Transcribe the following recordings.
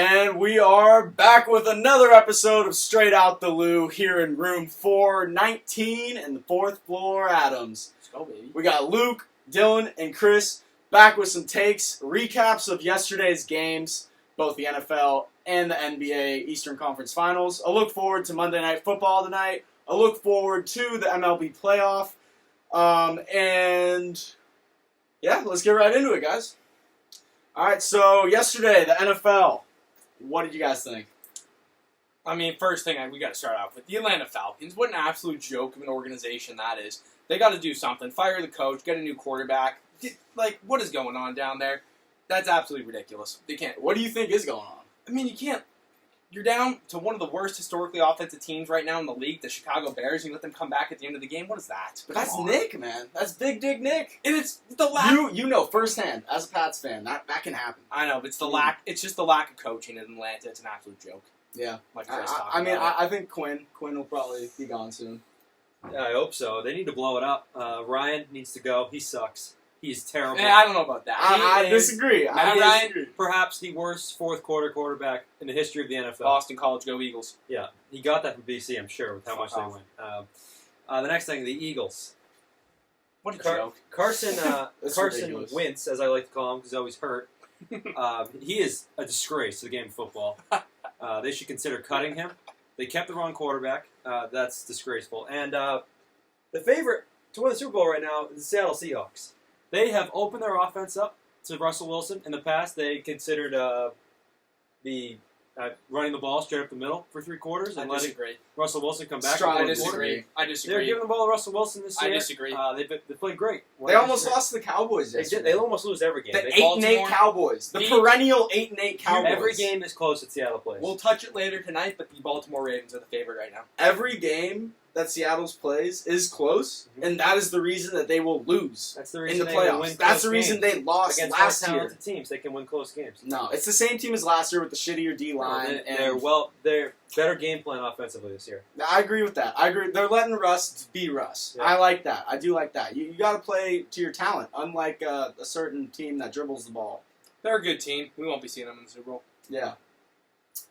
And we are back with another episode of Straight Out the Lou here in room 419 in the 4th floor Adams. Let's go, baby. We got Luke, Dylan, and Chris back with some takes, recaps of yesterday's games, both the NFL and the NBA Eastern Conference Finals. A look forward to Monday Night Football tonight. A look forward to the MLB playoff. And yeah, let's get right into it, guys. All right, so yesterday, the NFL. What did you guys think? I mean, first thing we got to start off with the Atlanta Falcons. What an absolute joke of an organization that is. They got to do something. Fire the coach. Get a new quarterback. Like, what is going on down there? That's absolutely ridiculous. They can't. What do you think is going on? I mean, you can't. You're down to one of the worst historically offensive teams right now in the league, the Chicago Bears. You let them come back at the end of the game. What is that? But that's Nick, man. That's Big Dick Nick. And it's the lack. You know firsthand as a Pats fan that can happen. I know, but it's the lack. It's just the lack of coaching in Atlanta. It's an absolute joke. Yeah. Like Chris I think Quinn will probably be gone soon. Yeah, I hope so. They need to blow it up. Ryan needs to go. He sucks. He's terrible. I don't know about that. I disagree. Ryan, perhaps the worst fourth quarter quarterback in the history of the NFL. Boston College, go Eagles. Yeah, he got that from BC, I'm sure, with how much they win. The next thing, the Eagles. What a joke. Carson ridiculous. Wentz, as I like to call him, because he's always hurt. He is a disgrace to the game of football. They should consider cutting him. They kept the wrong quarterback. That's disgraceful. And the favorite to win the Super Bowl right now is the Seattle Seahawks. They have opened their offense up to Russell Wilson. In the past, they considered running the ball straight up the middle for 3 quarters and letting Russell Wilson come back. I disagree. They're giving the ball to Russell Wilson this year. I disagree. They played great. They almost lost to the Cowboys yesterday. They almost lose every game. The 8-8 Cowboys. The perennial 8-8 Cowboys. Every game is close at Seattle plays. We'll touch it later tonight, but the Baltimore Ravens are the favorite right now. Every game that Seattle's plays is close, and that is the reason that they will lose. That's the reason in the playoffs. That's the reason they lost against last year. Against teams, they can win close games. No, it's the same team as last year with the shittier D line. They're better game plan offensively this year. I agree with that. I agree. They're letting Russ be Russ. Yeah. I like that. I do like that. You got to play to your talent, unlike a certain team that dribbles the ball. They're a good team. We won't be seeing them in the Super Bowl. Yeah.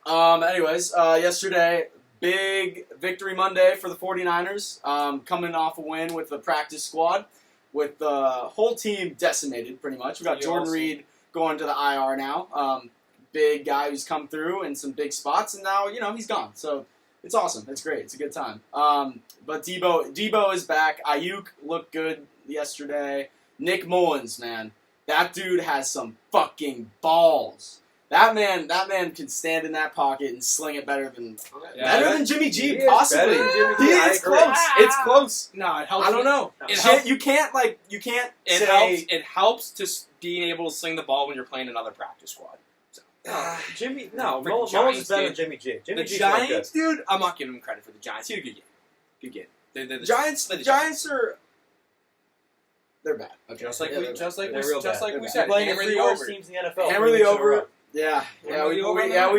Anyways, yesterday, big victory Monday for the 49ers, coming off a win with the practice squad, with the whole team decimated pretty much. We got Jordan Reed going to the IR now. Big guy who's come through in some big spots, and now, he's gone. So it's awesome. It's great. It's a good time. But Debo is back. Ayuk looked good yesterday. Nick Mullins, man. That dude has some fucking balls. That man can stand in that pocket and sling it better than Jimmy G, possibly. He is close. It's close. No, it helps. I don't know. You can't It helps to being able to sling the ball when you're playing another practice squad. Mullins is better than Jimmy G. The Giants, dude, I'm not giving him credit for the Giants. He had a good game. Good game. The Giants are. They're bad. Okay. Just like we said, they're playing hammer the worst teams in the NFL. Hammer the over. Yeah. We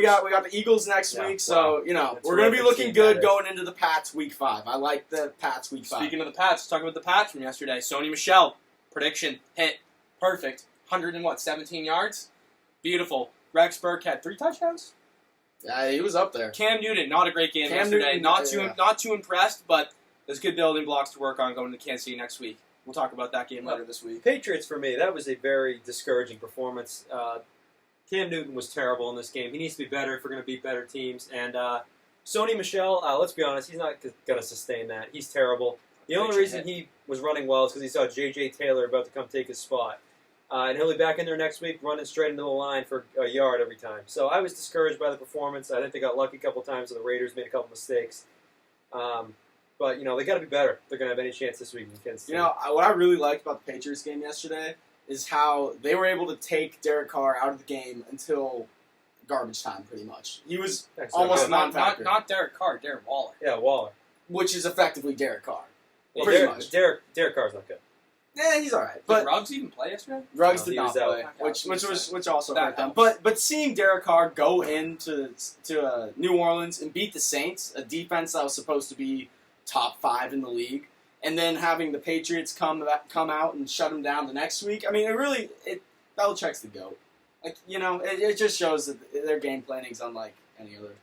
got the Eagles next week, so we're gonna be looking good going into the Pats week 5. I like the Pats week 5. Speaking of the Pats, let's talk about the Pats from yesterday. Sony Michel, prediction hit, perfect, 117 yards, beautiful. Rex Burke had 3 touchdowns. Yeah, he was up there. Cam Newton, not a great game yesterday. Not too impressed, but there's good building blocks to work on going to Kansas City next week. We'll talk about that game later this week. Patriots, for me, that was a very discouraging performance. Cam Newton was terrible in this game. He needs to be better if we're going to beat better teams. And Sony Michel, let's be honest, he's not going to sustain that. He's terrible. The only reason he was running well is because he saw J.J. Taylor about to come take his spot. And he'll be back in there next week running straight into the line for a yard every time. So I was discouraged by the performance. I think they got lucky a couple times, and the Raiders made a couple mistakes. But, they got to be better if they're going to have any chance this week in Kansas City. What I really liked about the Patriots game yesterday is how they were able to take Derek Carr out of the game until garbage time, pretty much. He was almost a non-factor. Not Derek Carr, Darren Waller. Yeah, Waller. Which is effectively Derek Carr. Pretty much. Derek Carr's not good. Yeah, he's all right. Did Ruggs even play yesterday? Ruggs did not play, which also hurt them. But seeing Derek Carr go into New Orleans and beat the Saints, a defense that was supposed to be top 5 in the league, and then having the Patriots come out and shut him down the next week. I mean, Belichick's the GOAT. Like, it just shows that their game planning is unlike any other.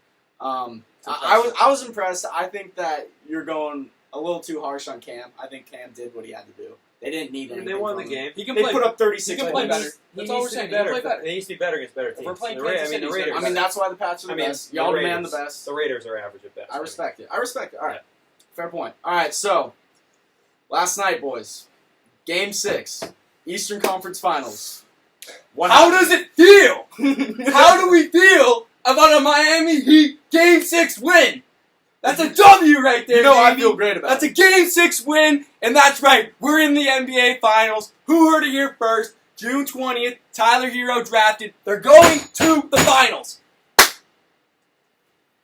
It's I was impressed. I think that you're going a little too harsh on Cam. I think Cam did what he had to do. They didn't need anything. They won the from him. game. He can They play put up 36 He can play points. better. He That's all we're needs to saying. be He can better. play better. He needs to be better against better If teams. we're playing the Kansas Ra- I mean, City, the he's Raiders. gonna I mean, that's why the Pats are the best. Y'all the demand the Raiders. best. The Raiders are average at best. I respect it. All right. Fair point. All right, so last night, boys, Game 6, Eastern Conference Finals. How does it feel? How do we feel about a Miami Heat Game 6 win? That's a W right there, I baby. feel great about That's it. a Game 6 win, and that's right. We're in the NBA Finals. Who heard it here first? June 20th, Tyler Hero drafted. They're going to the Finals.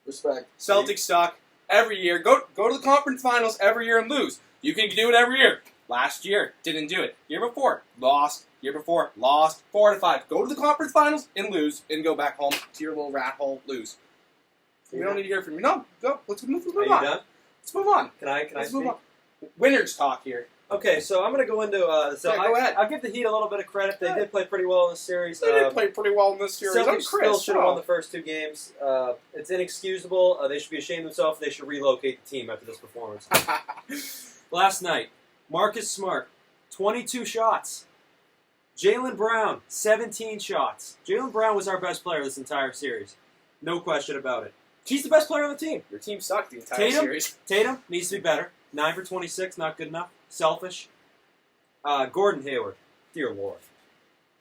Respect. Celtics suck every year. Go to the conference finals every year and lose. You can do it every year. Last year, didn't do it. Year before, lost. Year before, lost. 4 out of 5. Go to the conference finals and lose, and go back home to your little rat hole. Lose. We don't need to hear from you. No, go. Let's move Are you on. done? Let's move on. Can I Let's speak? move on. Winners talk here. Okay, so I'm going to go into. Go ahead. I'll give the Heat a little bit of credit. They did play pretty well in this series. They did play pretty well in this series. I'm Celtics still Chris. should have won the first 2 games. It's inexcusable. They should be ashamed of themselves. They should relocate the team after this performance. Last night, Marcus Smart, 22 shots. Jaylen Brown, 17 shots. Jaylen Brown was our best player this entire series. No question about it. He's the best player on the team. Your team sucked the entire Tatum? series. Tatum needs to be better. 9 for 26, not good enough. Selfish. Gordon Hayward, dear Lord,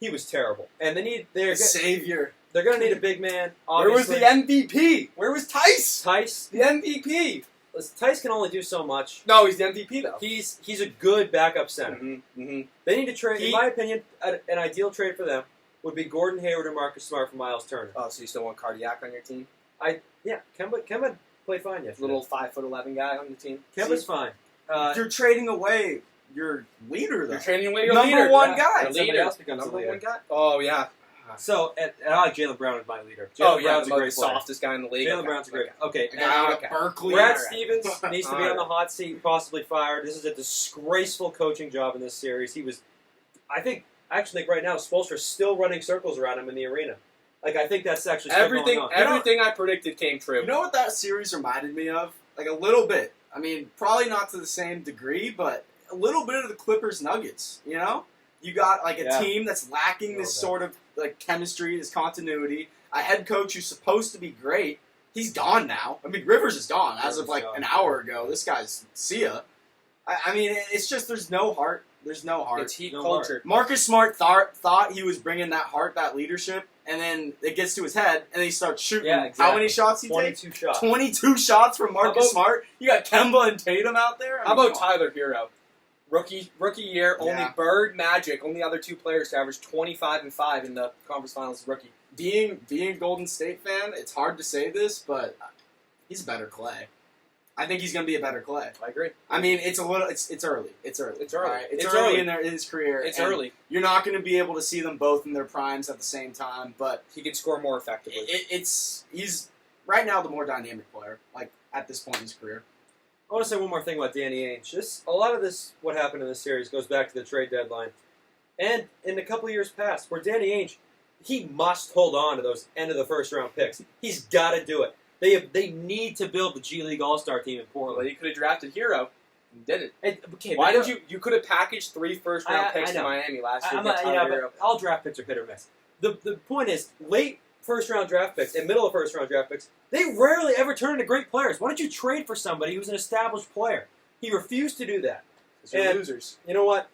he was terrible. And they're Savior. going to need a big man. Where was the Obviously. MVP? Where was Tice? Tice? The MVP. Listen, Tice can only do so much. No, he's the MVP though. He's a good backup center. Mm-hmm. They need to trade. In my opinion, an ideal trade for them would be Gordon Hayward or Marcus Smart for Miles Turner. Oh, so you still want Cardiac on your team? Yeah, Kemba played fine yesterday. Little 5'11" guy on the team. Kemba's fine. You're trading away your leader, though. You're trading away your Number leader. one Yeah. guy. Your Somebody leader. else becomes the Number leader. one guy. Oh yeah. So, and I like Jaylen Brown as my leader. Oh Jaylen yeah, Brown's a the great player. softest guy in the league. Jaylen Brown's a great. Okay, A guy out of Okay. Berkeley. Brad All right. Stevens needs to be All on the right. hot seat, possibly fired. This is a disgraceful coaching job in this series. I actually think right now Spoelstra's still running circles around him in the arena. Like, I think that's actually still Everything, going on. everything I predicted came true. You know what that series reminded me of? Like a little bit. I mean, probably not to the same degree, but a little bit of the Clippers Nuggets, You got like a Yeah. team that's lacking this A little sort of like chemistry, this continuity. A head coach who's supposed to be great. He's gone now. I mean, Rivers is gone as of Rivers like gone. an hour ago. This guy's see ya. I mean, it's just there's no heart. There's no heart. It's Heat No culture. Marcus Smart thought he was bringing that heart, that leadership, and then it gets to his head, and he starts shooting. Yeah, How exactly. many shots he take? 22 shots. 22 shots from Marcus How about- Smart. You got Kemba and Tatum out there. I How mean, about come on. Tyler Hero? Rookie year, only Yeah. Bird, Magic, only other 2 players to average 25-5 in the conference finals. Rookie. Being a Golden State fan, it's hard to say this, but he's a better Clay. I think he's going to be a better Clay. I agree. I mean, it's early. It's early. It's early. All right? It's It's early early. in his career. It's and early. You're not going to be able to see them both in their primes at the same time, but He can score more effectively. he's right now the more dynamic player, like at this point in his career. I want to say one more thing about Danny Ainge. A lot of this, what happened in this series, goes back to the trade deadline. And in a couple of years past, where Danny Ainge, he must hold on to those end of the first round picks. He's got to do it. They need to build the G League All-Star team in Well, Portland. you could have drafted Hero and didn't. Okay, Why but did you? You could have packaged 3 first-round I picks to know. Miami last year. I'm to not, get you know, Tyler but Hero. all draft picks are hit or miss. The point is, late first-round draft picks and middle of first-round draft picks, they rarely ever turn into great players. Why don't you trade for somebody who's an established player? He refused to do that. 'Cause you're and- losers. You know what?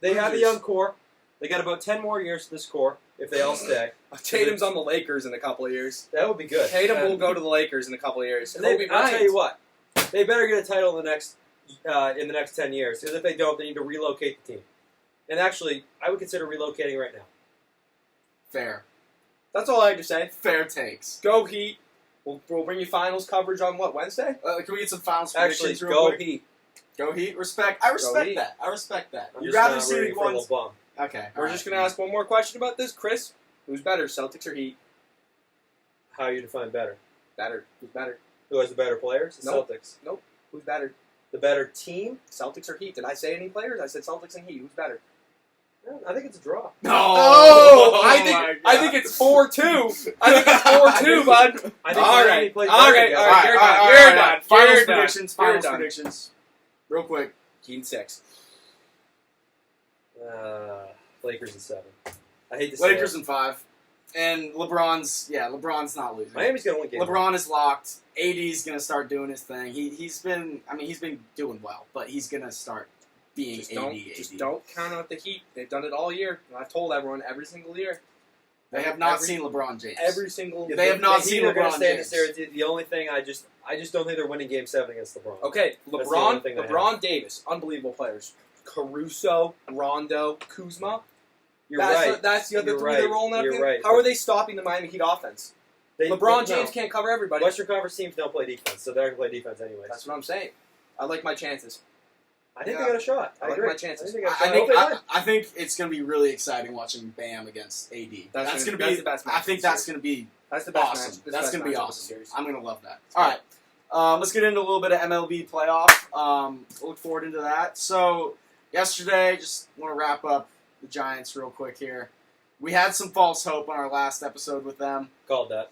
They have a Losers. young core. They got about 10 more years to this core if they all stay. Tatum's on the Lakers in a couple of years. That would be good. Tatum will go to the Lakers in a couple of years. And Kobe I'll tell Bryant. you what, they better get a title in the next 10 years. Because if they don't, they need to relocate the team. And actually, I would consider relocating right now. Fair. That's all I have to say. Fair takes. Go Heat. We'll bring you finals coverage on what, Wednesday? Can we get some finals Actually, predictions real go quick? Heat. Go Heat. Respect. I respect Heat. that. I respect that. I'm You'd just rather not see rooting the for a ones. little bum. Okay. We're just going to ask one more question about this. Chris, who's better, Celtics or Heat? How you define better? Better. Who's better? Who has the better players? The Nope. Celtics. Who's better? The better team? Celtics or Heat? Did I say any players? I said Celtics and Heat. Who's better? I think it's a draw. No, Oh, I my think it's 4-2. I think it's 4-2, bud. I think All Miami right, plays all better right, together. all right. You're done. all You're right. done. Finals You're done. predictions. You're Finals done. predictions. Real quick. Keen 6. Lakers in 7. I hate to say Lakers it. in 5. And LeBron's not losing. Miami's gonna win game. LeBron is locked. AD's gonna start doing his thing. He's been doing well, but he's gonna start being Just AD. don't count out the Heat. They've done it all year. And I've told everyone every single year. They have not seen LeBron James. Every single. They have not seen They're gonna LeBron stay in this James. series. The only thing I just don't think they're winning Game 7 against LeBron. Okay, the only thing I LeBron Davis, unbelievable players. Caruso, Rondo, Kuzma. You're right. That's the other You're three right. they're rolling out You're there. right. How are they stopping the Miami Heat offense? LeBron James can't cover everybody. Western Conference teams don't play defense, so they're going to play defense anyways. That's what I'm saying. I like my chances. I think they got a shot. I like agree. my chances. I think they got a shot. I think it's going to be really exciting watching Bam against AD. That's going to be the best match. I think that's going to be That's the best awesome. match. That's going to be matchup of the awesome. series. I'm going to love that. All right. Let's get into a little bit of MLB playoff. Look forward into that. So, yesterday, just want to wrap up the Giants real quick here. We had some false hope on our last episode with them. Called that.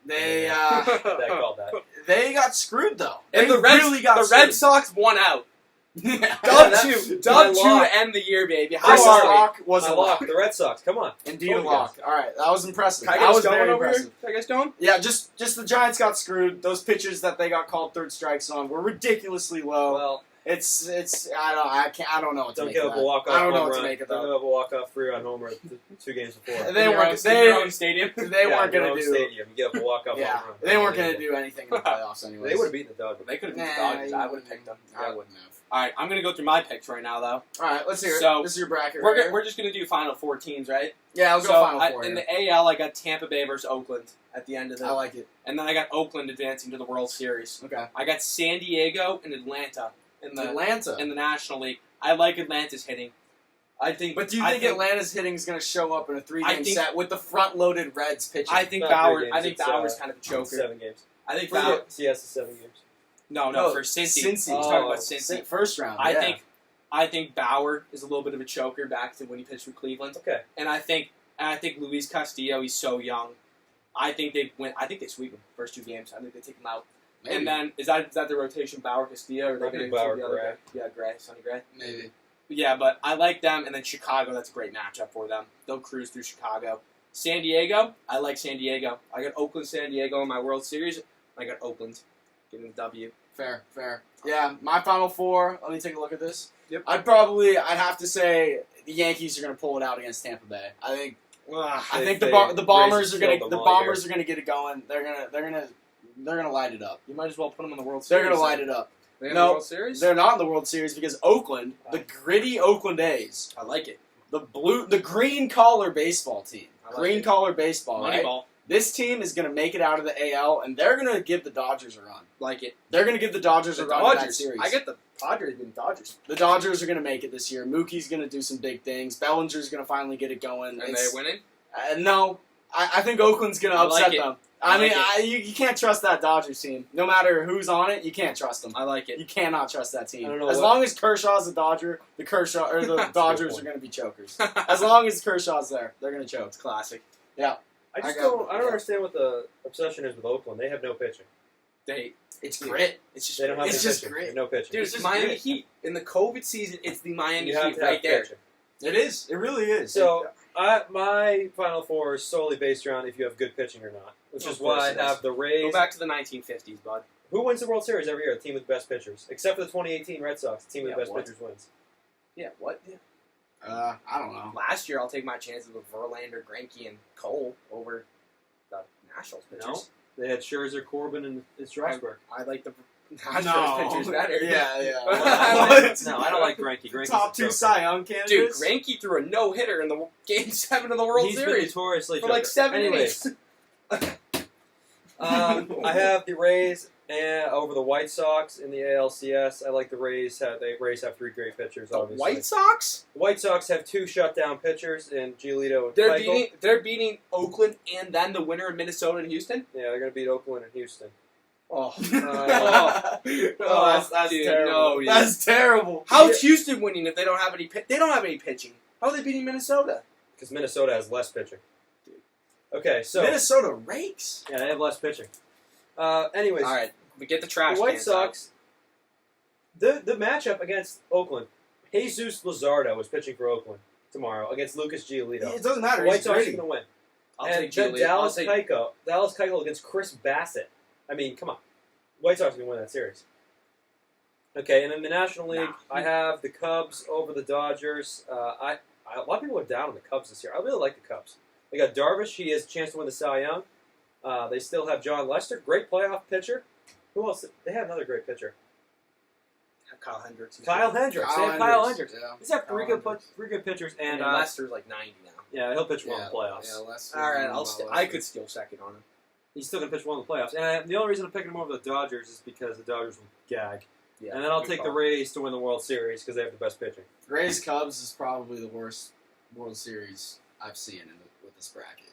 They Called that. they got screwed though. And They the Red screwed. Sox won out. Yeah. Dub that's two my to lock. end the year, baby. How Chris's are we? lock was My a lock. The Red Sox. Come on. Indeed a Told you lock. All right, that was impressive. Can I That get us was going very over here? impressive. Can I get us going? Yeah, just the Giants got screwed. Those pitches that they got called third strikes on were ridiculously low. Well, It's I don't know what to don't make give of up a that. walk-off I don't know home what to run. make of Don't that. give up a walk-off 3-run homer 2 games before. They In your weren't. own stadium. They weren't in your gonna own do. stadium. You give up a walk-off Yeah, home run. they weren't gonna do anything in the playoffs anyway. They would have beaten the Dodgers. They could have beat the Dodgers. I would have picked them. I wouldn't have. All right, I'm gonna go through my picks right now, though. All right, let's hear it. So, This is your bracket. We're right here. we're just gonna do final 4 teams, right? Yeah, I'll go So final four. in here. the AL, I got Tampa Bay versus Oakland at the end of I it, like it. and then I got Oakland advancing to the World Series. Okay. I got San Diego and Atlanta in the Atlanta. National League. I like Atlanta's hitting. I think. But do you think Atlanta's hitting is going to show up in a 3-game think- set with the front-loaded Reds pitching? I think Not Bauer. 3 games, I think it's, Bauer's kind of a choker. 7 games. I think For Bauer. CS is 7 games. No, No, for Cincy. Cincy. He's talking about Cincy. First round. I think Bauer is a little bit of a choker back to when he pitched for Cleveland, Okay. and I think Luis Castillo. He's so young. I think they win. I think they sweep him first 2 games. I think they take him out. Maybe. And then is that the rotation Bauer Castillo or are they I think going to Bauer, the other Gray. guy? Yeah, Gray, Sonny Gray. Maybe. Yeah, but I like them, and then Chicago. That's a great matchup for them. They'll cruise through Chicago. San Diego. I like San Diego. I got Oakland, San Diego in my World Series. I got Oakland getting the W. Fair. Yeah, my final 4. Let me take a look at this. Yep. I'd have to say the Yankees are going to pull it out against Tampa Bay. I think the Bombers are going to get it going. They're going to light it up. You might as well put them in the World They're Series. going to light it up. They in No, the World Series? They're not in the World Series because Oakland, the gritty Oakland A's, I like it. the green collar baseball team, I like green it. collar baseball, right? Moneyball. This team is going to make it out of the AL, and they're going to give the Dodgers a run. Like it. They're going to give the Dodgers a The run in that Dodgers. series. I get the Padres being Dodgers. The Dodgers are going to make it this year. Mookie's going to do some big things. Bellinger's going to finally get it going. And they're winning? No, I think Oakland's going to I upset like it. them. I I mean, like you can't trust that Dodgers team. No matter who's on it, you can't trust them. I like it. You cannot trust that team. I don't know As what- long as Kershaw's a Dodger, the Dodgers are going to be chokers. As long as Kershaw's there, they're going to choke. It's classic. I don't understand what the obsession is with Oakland. They have no pitching. It's grit. It's just They don't have It's any just pitching. great. They have no pitching. Dude, It's it's just Miami great. Heat. In the COVID season, it's the Miami you have Heat to have right there. pitching. It is. It really is. So my final 4 is solely based around if you have good pitching or not, which Of is why course I it have is. the Rays. Go back to the 1950s, bud. Who wins the World Series every year? The team with the best pitchers, except for the 2018 Red Sox. The team with the Yeah, best what? pitchers wins. Yeah, what? Yeah. I don't know. Last year, I'll take my chances with Verlander, Greinke, and Cole over the Nationals pitchers. No. They had Scherzer, Corbin, and Strasburg. I like the Nationals pitchers better. Yeah. What? No, I don't like Greinke. Greinke's Top a 2 joker. Cy Young Dude, candidates. Greinke threw a no-hitter in the Game 7 of the World He's been Series notoriously for like joker. 7 Anyways, innings. I have the Rays over the White Sox in the ALCS. I like the Rays. The Rays have 3 great pitchers. The Obviously, White Sox? The White Sox have 2 shutdown pitchers in Giolito and Keuchel. They're beating Oakland and then the winner of Minnesota and Houston? Yeah, they're going to beat Oakland and Houston. Oh, That's dude, terrible. no, dude. That's terrible. How's Houston winning if they don't have any? They don't have any pitching. How are they beating Minnesota? Because Minnesota has less pitching. Okay, so Minnesota rakes. yeah, they have less pitching. Anyways, All right, we get the trash. the White cans out. Sox. The matchup against Oakland, Jesus Luzardo is pitching for Oakland tomorrow against Lucas Giolito. It doesn't matter. The White He's Sox are gritty. going to win. I'll And take then Giolito. Dallas Keuchel against Chris Bassett. I mean, come on. White Sox are going to win that series. Okay, and in the National League, Nah. I have the Cubs over the Dodgers. A lot of people are down on the Cubs this year. I really like the Cubs. They got Darvish. He has a chance to win the Cy Young. They still have John Lester, great playoff pitcher. Who else? They have another great pitcher. Kyle Hendricks. Kyle Hendricks. They have Kyle Hendricks. Yeah. They have Kyle three good pitchers, And and Lester's like 90 now. yeah, he'll pitch well in the playoffs. Yeah, Lester. All right, I could steal second on him. He's still going to pitch well in the playoffs. And the only reason I'm picking him over the Dodgers is because the Dodgers will gag. Yeah, And then I'll good take the call. Rays to win the World Series because they have the best pitching. Rays Cubs is probably the worst World Series I've seen with this bracket.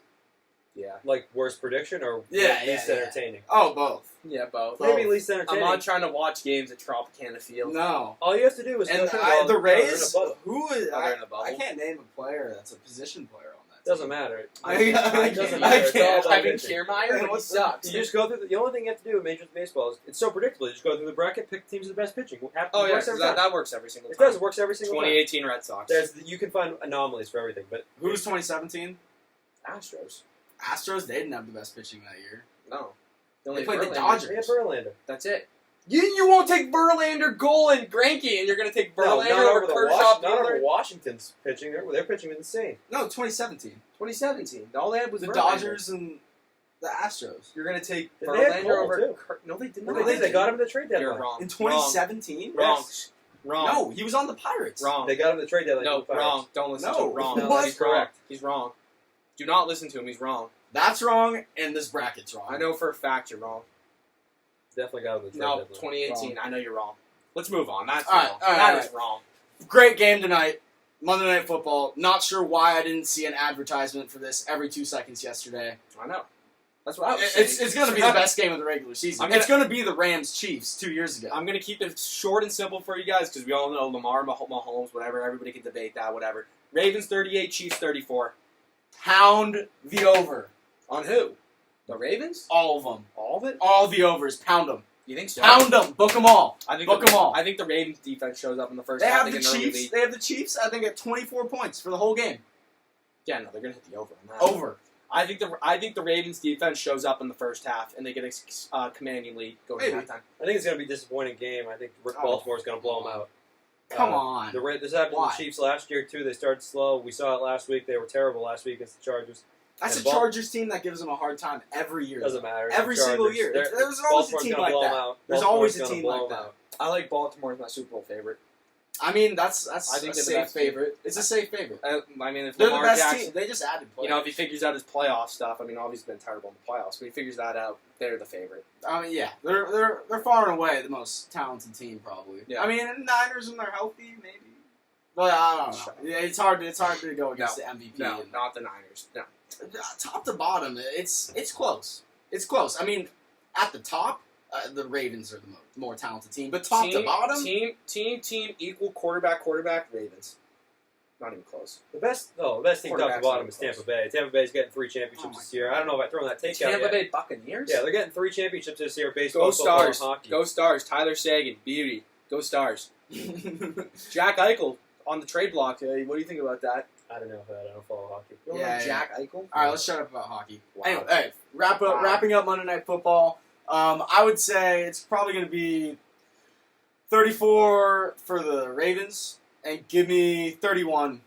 Yeah. Like, worst prediction or Yeah, least yeah. entertaining? Oh, both. Yeah, both. Both. Maybe least I'm entertaining. not trying to watch games at Tropicana Field. No. All you have to do is And look at all- the they're Rays, in a bubble. who is? Oh, they're in a bubble? I can't name a player that's a position player on that. Doesn't team. matter. It I doesn't matter. It's can't. all about Kevin pitching. Kiermaier, Man, but he what's sucks. You just go through. The only thing you have to do in Major League Baseball is it's so predictable. You just go through the bracket, pick teams with the best pitching. Oh It yeah, works every time. that works every single It time. does. It works every single time. 2018 Red Sox. You can find anomalies for everything, but Who's 2017? Astros. Astros. They didn't have the best pitching that year. No. They played the Verlander. Dodgers. they had Verlander. That's it. You won't take Verlander, Goal, and Greinke, and you're going to take Verlander not over over the Kershaw, not over Buehler? Washington's pitching. Their pitching is insane. No, 2017. 2017. All they had was The Verlander. Dodgers and the Astros. You're going to take They had Verlander Cole, over... too. No, they did No, not. they got him in the trade deadline. You're wrong. In 2017? Wrong. Yes. Wrong. No, he was on the Pirates. Wrong. They got him in the trade deadline. No, with the Pirates. wrong. Don't listen to No. him. Wrong. No, What? He's correct. He's wrong. Do not listen to him. He's wrong. That's wrong, and this bracket's wrong. I know for a fact you're wrong. Definitely got him in the trade No, deadline. 2018. I know you're wrong. Let's move on. That's All right, wrong. all right, That all is wrong. Great game tonight. Monday Night Football. Not sure why I didn't see an advertisement for this every 2 seconds yesterday. I know. That's what I was saying. It's going to be the best game of the regular season. It's going to be the Rams-Chiefs 2 years ago. I'm going to keep it short and simple for you guys because we all know Lamar, Mahomes, whatever. Everybody can debate that, whatever. Ravens 38, Chiefs 34. Pound the over. On who? The Ravens? All of them. All of it? All the overs. Pound them. You think so? Pound them. Book them all. I think Book them all. I think the Ravens defense shows up in the first They half. have the get an early Chiefs. lead. They have the Chiefs. I think at 24 points for the whole game. Yeah, no, they're going to hit the over on that. Over. I think the Ravens defense shows up in the first half and they get a commanding lead going to Maybe. halftime. I think it's going to be a disappointing game. I think Oh, Baltimore's going to blow them out. Come on. This happened Why? to the Chiefs last year, too. They started slow. We saw it last week. They were terrible last week against the Chargers. That's a And Chargers team that gives them a hard time every year. Doesn't matter. Every The single Chargers. year. They're- There's always a Baltimore's team gonna like blow 'em that. out. There's Baltimore's always a gonna team blow like 'em that. out. I like Baltimore as my Super Bowl favorite. I mean, that's I think a they're the safe best team. favorite. It's a safe favorite. I mean, if They're Lamar the best Jackson, team. They just added players. you know, if he figures out his playoff stuff, I mean, obviously he's been terrible in the playoffs, but he figures that out, they're the favorite. I mean, yeah, they're far and away the most talented team, probably. Yeah. I mean, Niners when they're healthy, maybe. But I don't know. Shut up. Yeah, it's hard to go against the MVP. No, and- not the Niners. No. top to bottom, it's close. It's close. I mean, at the top, the Ravens are the more talented team, but top to bottom, Team, equal quarterback, Ravens. Not even close. The best team top to Quarterback's bottom not is close. Tampa Bay. Tampa Bay's getting 3 championships Oh my this year. God. I don't know if I throw that take out Tampa yet. Bay Buccaneers? Yeah, they're getting 3 championships this year. Baseball, Go football, Stars. and hockey. Go Stars. Tyler Sagan. Beauty. Go Stars. Jack Eichel on the trade block. What do you think about that? I don't know if I don't follow hockey. You don't Yeah, like yeah. Jack Eichel? All right, let's shut up about hockey. Wow. Anyway, hey, Wow. wrapping up Monday Night Football. I would say it's probably going to be 34 for the Ravens, and give me 31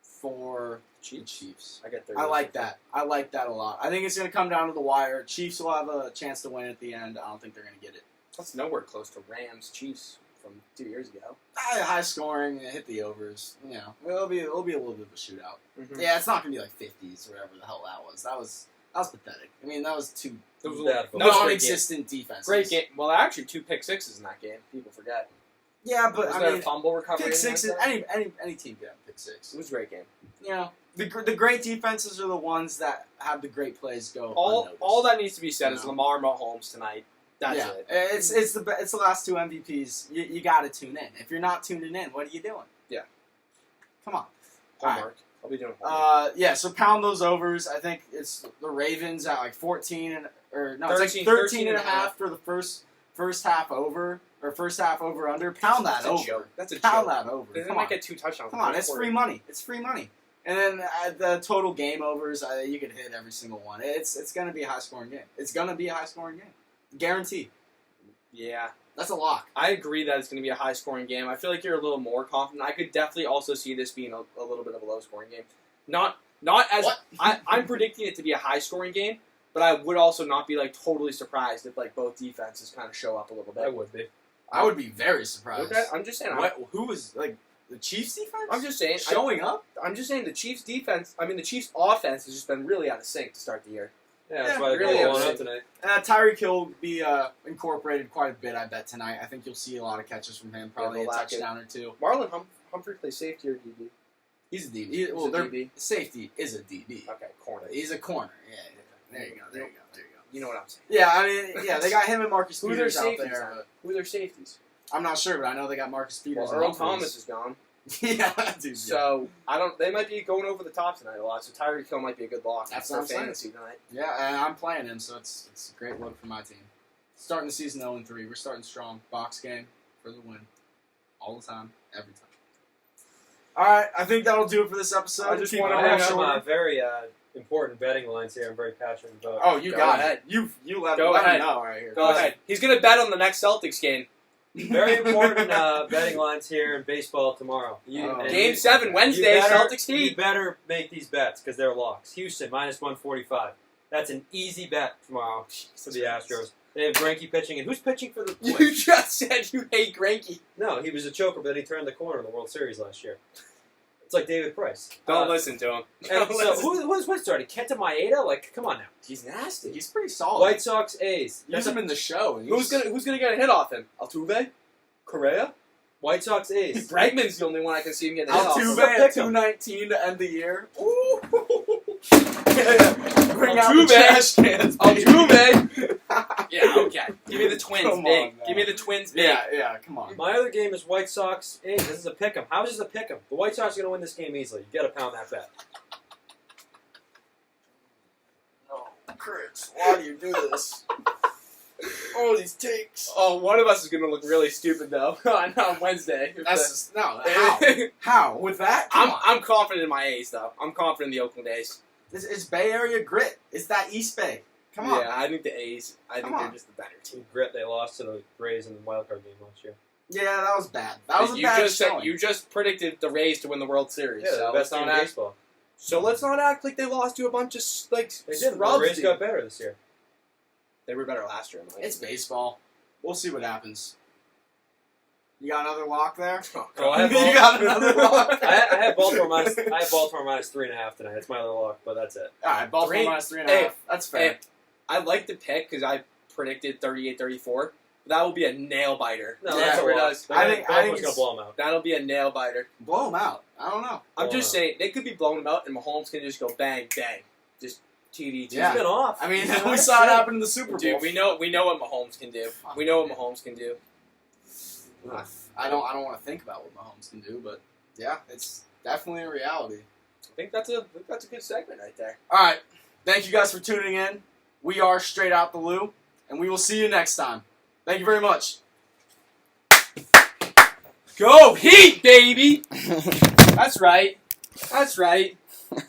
for the Chiefs. I get 30. I like that. I like that a lot. I think it's going to come down to the wire. Chiefs will have a chance to win at the end. I don't think they're going to get it. That's nowhere close to Rams Chiefs from 2 years ago. High scoring, hit the overs. You know, it'll be a little bit of a shootout. Mm-hmm. Yeah, it's not going to be like 50s or whatever the hell that was. That was pathetic. I mean, that was two It was Bad a football. non-existent defenses. great game. Well, actually, 2 pick sixes in that game. People forget. Yeah, but Was I there mean, a fumble recovery? pick in sixes. that? Any team can have pick six. It was a great game. You know, the great defenses are the ones that have the great plays go. All unnoticed. that needs to be said is Yeah. Lamar Mahomes tonight. That's yeah. it. It's the last two MVPs. You got to tune in. If you're not tuning in, what are you doing? Yeah. Come on. Homework. I'll be doing homework. Yeah. So pound those overs. I think it's the Ravens at like 14 it's like 13 and a half for the first half over or first half over under. Pound that That's a over. joke. That's a Pound joke. that over. They Come might on. get 2 touchdowns. Come on. It's free money. It's free money. And then the total game overs, you could hit every single one. It's gonna be a high scoring game. It's gonna be a high scoring game. Guaranteed. Yeah. That's a lock. I agree that it's going to be a high-scoring game. I feel like you're a little more confident. I could definitely also see this being a little bit of a low-scoring game. Not as What? I'm predicting it to be a high-scoring game, but I would also not be like totally surprised if like both defenses kind of show up a little bit. I would be. I would be very surprised. Okay, I'm just saying. Who was like the Chiefs defense? I'm just saying. Showing up. I'm just saying the Chiefs defense. I mean the Chiefs offense has just been really out of sync to start the year. Yeah, that's Yeah, why they're really going upset. out tonight. Tyreek Hill will be incorporated quite a bit, I bet, tonight. I think you'll see a lot of catches from him, probably Yeah, a they'll lack touchdown or two. Marlon Humphrey plays safety or DB? He's a DB. He's a DB. Safety is a DB. Okay, corner. He's a corner. Yeah, there you go. You know what I'm saying. Yeah, I mean, yeah, they got him and Marcus Who are Peters their out safeties? there. But Who are their safeties? I'm not sure, but I know they got Marcus Peters. Well, and Earl Humphries. Thomas is gone. Yeah, dude. So I don't. They might be going over the top tonight a lot. So Tyreek Hill might be a good lock That's for what I'm saying. fantasy tonight. Yeah, and I'm playing him, so it's a great look for my team. Starting the season 0-3. We're starting strong. Box game for the win. All the time, every time. All right, I think that'll do it for this episode. I just Keep wanna it I all have short. some very important betting lines here. I'm very passionate about. Oh, you Go got ahead. it. You let, Go let me ahead. know right here. Go ahead. He's gonna bet on the next Celtics game. Very important betting lines here in baseball tomorrow. Oh. Game 7 Wednesday. Celtics You Heat. better make these bets because they're locks. Houston -145. That's an easy bet tomorrow for the Astros. They have Greinke pitching, and who's pitching for the? You just said you hate Greinke. No, he was a choker, but then he turned the corner in the World Series last year. It's like David Price. Don't listen to him. And Don't so listen. who's starting? Kenta Maeda? Like, come on now. He's nasty. He's pretty solid. White Sox A's. Use him in the show. and Who's gonna get a hit off him? Altuve? Correa? White Sox A's. Bregman's the only one I can see him getting a hit off. Altuve Pick at him. 219 to end the year. Ooh. Altuve. Bring out the trash cans. baby. Altuve. Yeah, okay. Give me the Twins Come big. on, man. Give me the Twins big. Yeah, come on. My other game is White Sox A's. This is a pick 'em. How is this a pick 'em? The White Sox are going to win this game easily. You got to pound that bet. Oh, Chris, why do you do this? All these takes. Oh, one of us is gonna look really stupid though on Wednesday. That's just, no. How? How? With that? Come on. I'm confident in my A's though. I'm confident in the Oakland A's. It's Bay Area grit. It's that East Bay. Come on. Yeah, I think the A's. I think Come they're on. just the better team. Grit, they lost to the Rays in the wild card game last year. Yeah, that was bad. That was a you bad just said showing. you just predicted the Rays to win the World Series. Yeah, so the let's best team not in act. baseball. So let's not act like they lost to a bunch of like They did. The scrubs. Rays got better this year. They were better last year. in my It's opinion. baseball. We'll see what happens. You got another lock there? Oh, Oh, I have You got another lock? I have Baltimore minus. I have Baltimore -3.5 tonight. That's my other lock, but that's it. All right, Baltimore minus 3.5. That's fair. Hey, I like the pick because I predicted 38-34. That will be a nail biter. No, Yeah, that's a Whoever lock. does. I think Baltimore's it's- gonna blow them out. That'll be a nail biter. Blow them out. I don't know. I'm Blow just 'em out. saying they could be blowing them out, and Mahomes can just go bang bang, just TD. Yeah. He's been off. I mean, Yeah, we that's saw it true. happen in the Super Bowl. Dude, we know what Mahomes can do. We know what Mahomes can do. I don't want to think about what Mahomes can do, but yeah, it's definitely a reality. I think that's a good segment right there. All right, thank you guys for tuning in. We are Straight Out the Lou, and we will see you next time. Thank you very much. Go Heat, baby! That's right. That's right.